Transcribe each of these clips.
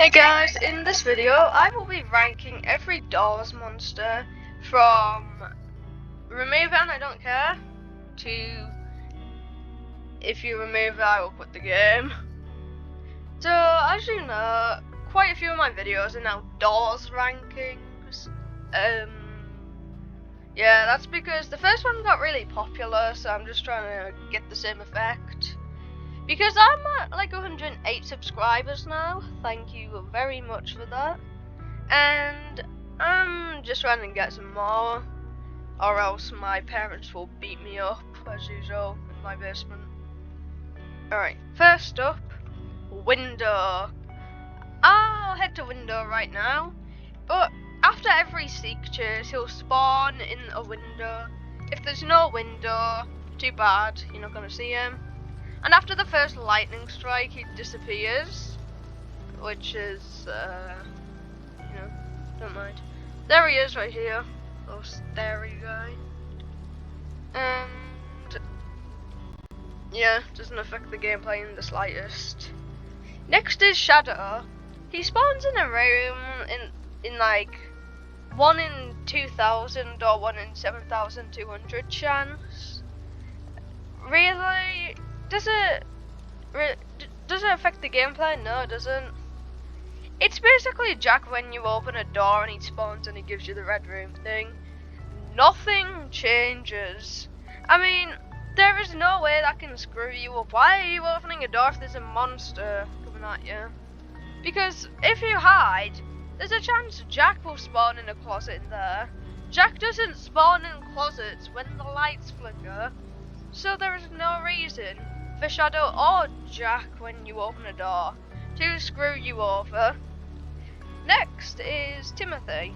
Hey guys, in this video I will be ranking every Doors monster from remove and I don't care to if you remove it I will quit the game. So as you know, quite a few of my videos are now Doors rankings. Yeah, that's because the first one got really popular, so I'm just trying to get the same effect. Because I'm at like 108 subscribers now, thank you very much for that. And I'm just trying to get some more, or else my parents will beat me up, as usual, in my basement. Alright, first up, Window. I'll head to Window right now, but after every Seek chase, he'll spawn in a window. If there's no window, too bad, you're not gonna see him. And after the first lightning strike, he disappears, which is, don't mind. There he is right here, little starry guy. And, yeah, doesn't affect the gameplay in the slightest. Next is Shadow. He spawns in a room in like 1 in 2,000 or 1 in 7,200 chance. Really? Does it affect the gameplay? No, it doesn't. It's basically Jack when you open a door and he spawns and he gives you the red room thing. Nothing changes. I mean, there is no way that can screw you up. Why are you opening a door if there's a monster coming at you? Because if you hide, there's a chance Jack will spawn in a closet in there. Jack doesn't spawn in closets when the lights flicker, so there is no reason for Shadow or Jack when you open a door to screw you over. Next is Timothy.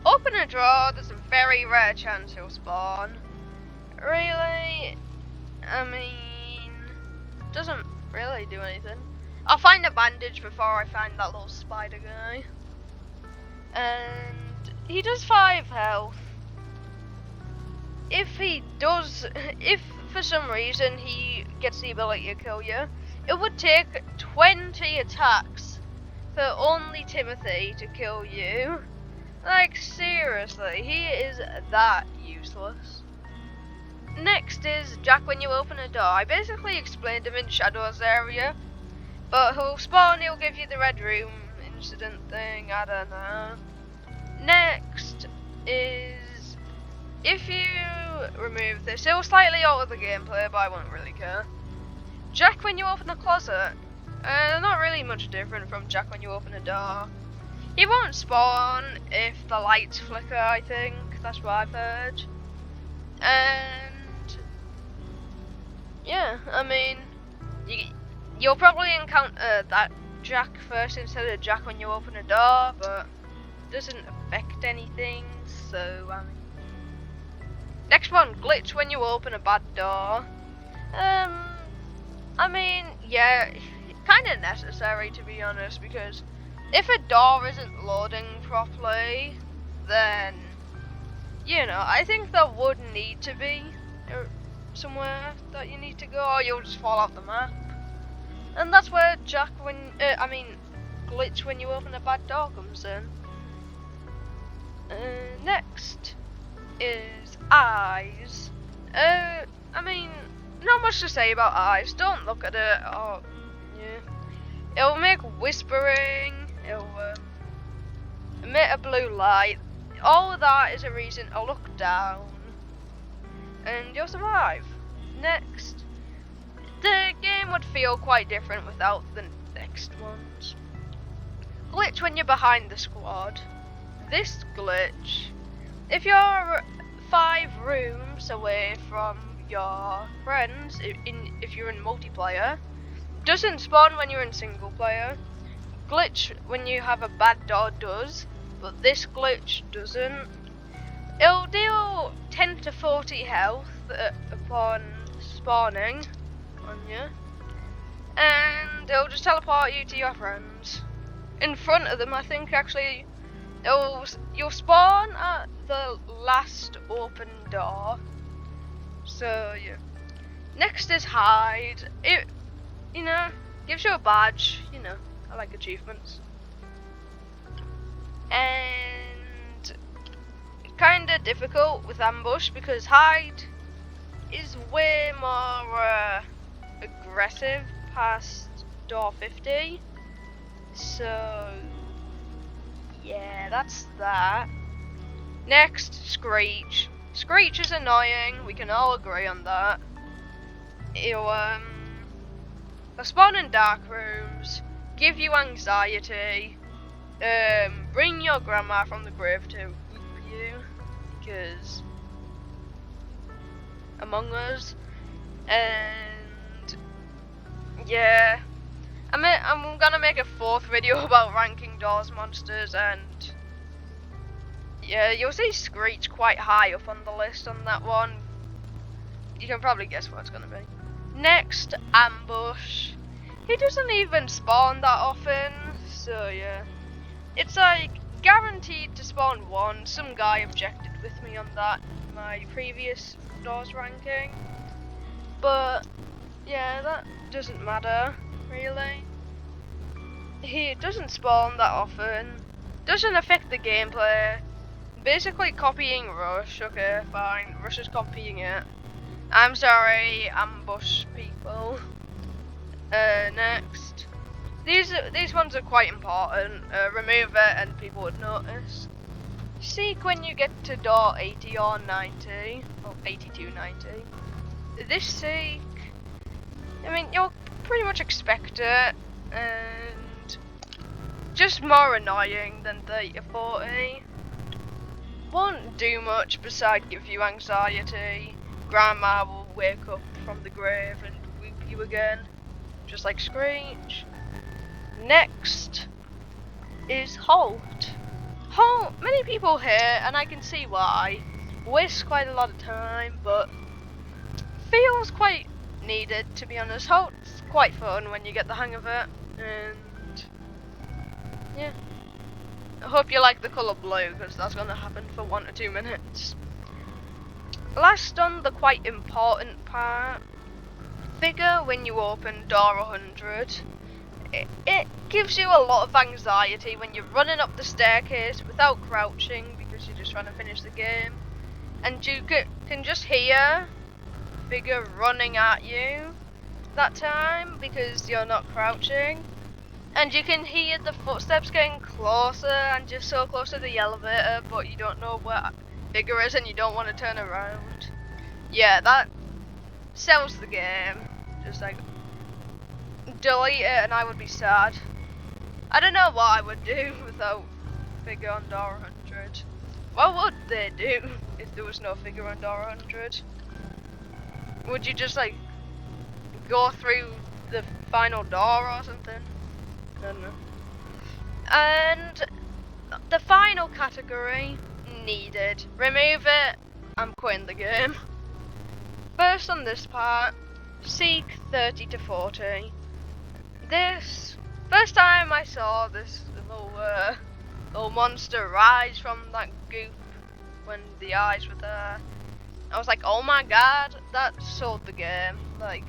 Open a door, there's a very rare chance he'll spawn. Really? I mean, doesn't really do anything. I'll find a bandage before I find that little spider guy. And he does 5 health. If for some reason he gets the ability to kill you, it would take 20 attacks for only Timothy to kill you. Like, seriously, he is that useless. Next is Jack when you open a door. I basically explained him in Shadow's area, but he'll spawn, he'll give you the red room incident thing, I don't know. Next is, if you remove this, it'll slightly alter the gameplay, but I won't really care. Jack when you open a closet, not really much different from Jack when you open a door. He won't spawn if the lights flicker, I think, that's what I've heard. And, yeah, I mean, you'll probably encounter that Jack first instead of Jack when you open a door, but it doesn't affect anything, so, I mean. Next one, Glitch when you open a bad door. I mean, yeah, kind of necessary to be honest, because if a door isn't loading properly, then, you know, I think there would need to be somewhere that you need to go, or you'll just fall off the map. And that's where Glitch when you open a bad door comes in. Next is Eyes. I mean, not much to say about Eyes. Don't look at it. Oh, yeah. It'll make whispering. It'll emit a blue light. All of that is a reason to look down, and you'll survive. Next, the game would feel quite different without the next ones. Glitch when you're behind the squad. This glitch, if you're 5 rooms away from your friends, if you're in multiplayer, doesn't spawn when you're in single player. Glitch when you have a bad door does, but this glitch doesn't. It'll deal 10 to 40 health upon spawning on you, and it'll just teleport you to your friends. In front of them, I think actually. You'll spawn at the last open door. So yeah. Next is Hide. It, gives you a badge, a I like achievements. And kinda difficult with ambush because hide is way more aggressive past door 50. So yeah, that's that. Next, Screech. Screech is annoying, we can all agree on that. He'll spawn in dark rooms, give you anxiety, bring your grandma from the grave to whoop you, because Among Us, and yeah, I'm gonna make a 4th video about ranking doors monsters, and yeah, you'll see Screech quite high up on the list on that one. You can probably guess what it's gonna be. Next, Ambush. He doesn't even spawn that often, so yeah. It's like guaranteed to spawn once. Some guy objected with me on that in my previous doors ranking. But yeah, that doesn't matter, really. He doesn't spawn that often. Doesn't affect the gameplay. Basically copying Rush. Okay, fine. Rush is copying it. I'm sorry, Ambush people. Next. These ones are quite important. Remove it and people would notice. Seek when you get to door 80 or 90. Or 82, 90. This seek, I mean, you'll pretty much expect it. And just more annoying than 30 or 40. Won't do much besides give you anxiety. Grandma will wake up from the grave and whoop you again, just like Screech. Next is Halt. Halt, many people hate, and I can see why. Wastes quite a lot of time, but feels quite needed, to be honest. Halt's quite fun when you get the hang of it, and yeah. I hope you like the colour blue, because that's going to happen for 1 or 2 minutes. Last on the quite important part, figure when you open door 100. It gives you a lot of anxiety when you're running up the staircase without crouching because you're just trying to finish the game. And you can just hear figure running at you that time because you're not crouching. And you can hear the footsteps getting closer and just so close to the elevator, but you don't know where figure is and you don't want to turn around. Yeah, that sells the game. Just like delete it and I would be sad. I don't know what I would do without figure on door 100. What would they do if there was no figure on door 100? Would you just like go through the final door or something? I don't know. And the final category, needed. Remove it, I'm quitting the game. First on this part, seek 30 to 40. This, first time I saw this little monster rise from that goop when the eyes were there, I was like, oh my god, that sold the game. Like,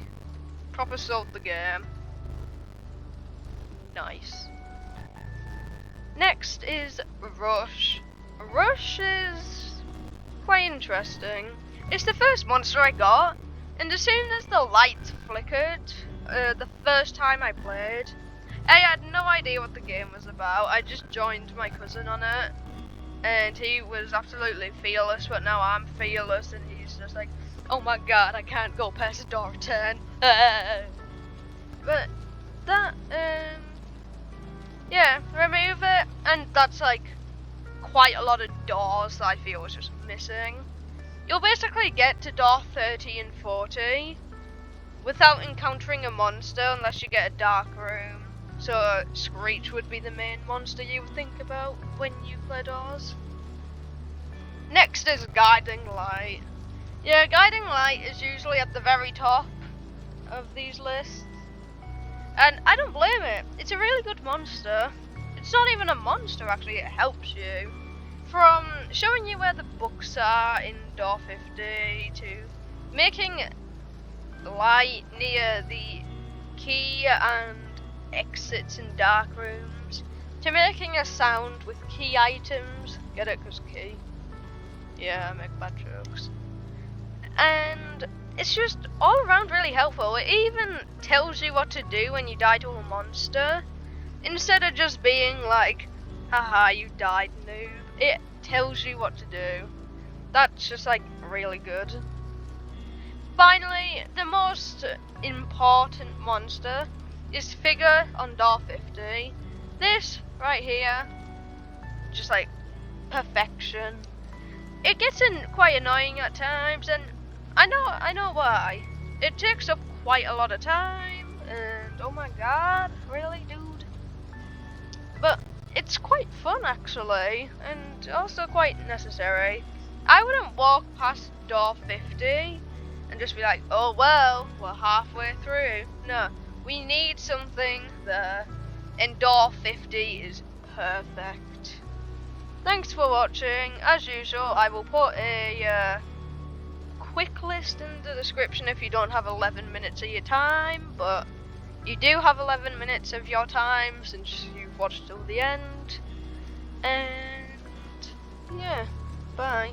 proper sold the game. Nice. Next is Rush. Rush is quite interesting. It's the first monster I got, and as soon as the lights flickered, the first time I played, I had no idea what the game was about. I just joined my cousin on it, and he was absolutely fearless, but now I'm fearless, and he's just like, oh my god, I can't go past door 10. But that, yeah, remove it, and that's like quite a lot of doors that I feel was just missing. You'll basically get to door 30 and 40 without encountering a monster unless you get a dark room. So Screech would be the main monster you would think about when you play doors. Next is Guiding Light. Yeah, Guiding Light is usually at the very top of these lists. And I don't blame it. It's a really good monster. It's not even a monster actually, it helps you. From showing you where the books are in door 50 to making light near the key and exits in dark rooms, to making a sound with key items. Get it? 'Cause key. Yeah, I make bad jokes. And it's just all around really helpful. It even tells you what to do when you die to a monster. Instead of just being like, haha, you died, noob. It tells you what to do. That's just like really good. Finally, the most important monster is figure on door 50. This right here, just like perfection. It gets quite annoying at times, and I know why. It takes up quite a lot of time, and oh my god, really, dude? But it's quite fun actually, and also quite necessary. I wouldn't walk past door 50 and just be like, oh well, we're halfway through. No, we need something there, and door 50 is perfect. Thanks for watching. As usual, I will put a quick list in the description if you don't have 11 minutes of your time, but you do have 11 minutes of your time since you've watched till the end. And yeah, bye.